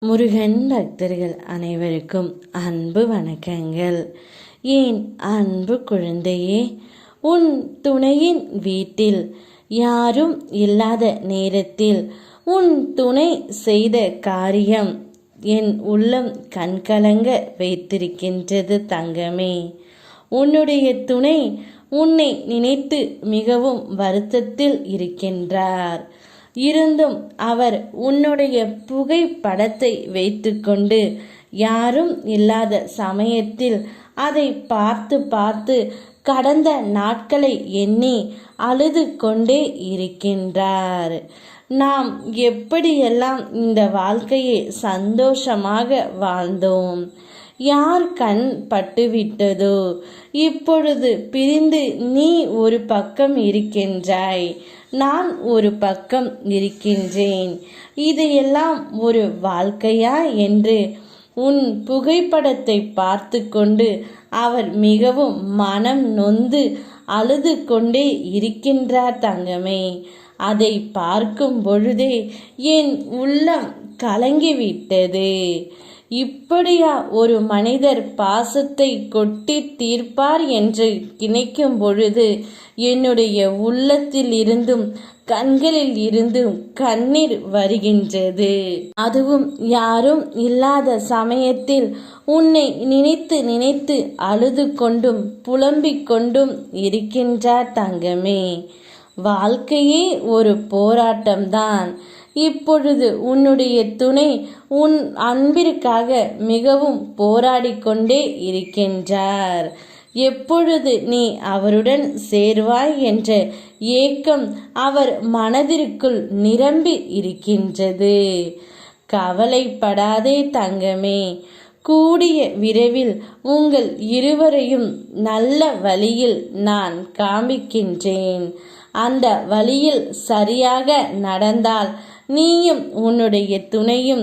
முருகன் பக்தர்கள் அனைவருக்கும் அன்பு வணக்கங்கள். ஏன் அன்பு குழந்தையே, உன் துணையின் வீட்டில் யாரும் இல்லாத நேரத்தில் உன் துணை செய்த காரியம் என் உள்ளம் கண்கலங்க வைத்திருக்கின்றது தங்கமே. உன்னுடைய துணை உன்னை நினைத்து மிகவும் வருத்தத்தில் இருக்கின்றார். இருந்தும் அவர் உன்னுடைய புகைப்படத்தை வைத்துக்கொண்டு யாரும் இல்லாத சமயத்தில் அதை பார்த்து பார்த்து கடந்த நாட்களை எண்ணி அழுது கொண்டே இருக்கின்றார். நாம் எப்படியெல்லாம் இந்த வாழ்க்கையை சந்தோஷமாக வாழ்ந்தோம், யார் கண் பட்டுவிட்டதோ, இப்பொழுது பிரிந்து நீ ஒரு பக்கம் இருக்கின்றாய், நான் ஒரு பக்கம் இருக்கின்றேன், இதையெல்லாம் ஒரு வாழ்க்கையா என்று உன் புகைப்படத்தை பார்த்து கொண்டு அவர் மிகவும் மனம் நொந்து அழுது கொண்டே இருக்கின்றார் தங்கமே. அதை பார்க்கும் பொழுதே என் உள்ளம் கலங்கிவிட்டது. இப்படியா ஒரு மனிதர் பாசத்தை கொட்டி தீர்ப்பார் என்று நினைக்கும் பொழுது என்னுடைய உள்ளத்தில் இருந்தும் கண்களில் இருந்தும் கண்ணீர் வருகின்றது. அதுவும் யாரும் இல்லாத சமயத்தில் உன்னை நினைத்து நினைத்து அழுது கொண்டும் புலம்பிக் கொண்டும் இருக்கின்றார் தங்கமே. வாழ்க்கையே ஒரு போராட்டம்தான். இப்பொழுது உன்னுடைய துணை உன் அன்பிற்காக மிகவும் போராடி கொண்டே இருக்கின்றார். எப்பொழுது நீ அவருடன் சேர்வாய் என்ற ஏக்கம் அவர் மனதிற்குள் நிரம்பி இருக்கின்றது. கவலைப்படாதே தங்கமே, கூடிய விரைவில் உங்கள் இருவரையும் நல்ல வழியில் நான் காண்பிக்கின்றேன். அந்த வழியில் சரியாக நடந்தால் நீயும் உன்னுடைய துணையும்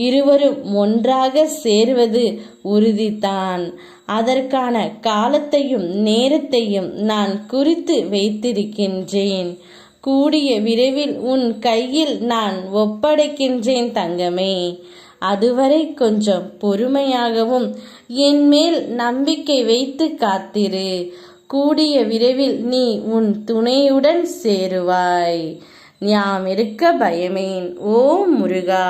இருவரும் ஒன்றாக சேர்வது உறுதிதான். அதற்கான காலத்தையும் நேரத்தையும் நான் குறித்து வைத்திருக்கின்றேன். கூடிய விரைவில் உன் கையில் நான் ஒப்படைக்கின்றேன் தங்கமே. அதுவரை கொஞ்சம் பொறுமையாகவும் என் மேல் நம்பிக்கை வைத்து காத்திரு. கூடிய விரைவில் நீ உன் துணையுடன் சேருவாய். யாம் இருக்க பயமேன். ஓ முருகா.